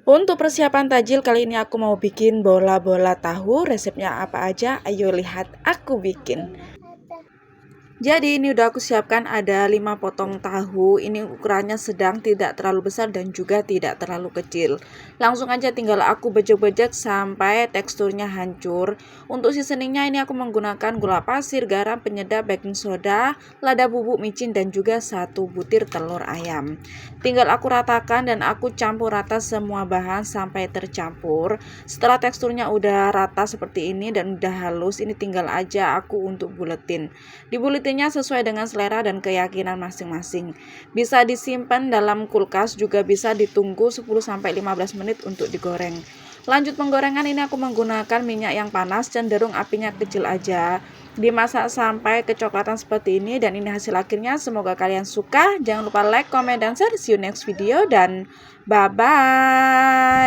Untuk persiapan tajil kali ini aku mau bikin bola-bola tahu. Resepnya apa aja? Ayo lihat aku bikin. Jadi ini udah aku siapkan ada 5 potong tahu. Ini ukurannya sedang, tidak terlalu besar dan juga tidak terlalu kecil. Langsung aja tinggal aku bejek-bejek sampai teksturnya hancur. Untuk seasoningnya ini aku menggunakan gula pasir, garam, penyedap, baking soda, lada bubuk micin dan juga 1 butir telur ayam. Tinggal aku ratakan dan aku campur rata semua bahan sampai tercampur. Setelah teksturnya udah rata seperti ini dan udah halus, ini tinggal aja aku untuk buletin. Dibuletinya sesuai dengan selera dan keyakinan masing-masing. Bisa disimpan dalam kulkas, juga bisa ditunggu 10-15 menit untuk digoreng. Lanjut penggorengan, ini aku menggunakan minyak yang panas, cenderung apinya kecil aja. Dimasak sampai kecoklatan seperti ini dan ini hasil akhirnya. Semoga kalian suka. Jangan lupa like, comment, dan share. See you next video dan bye-bye.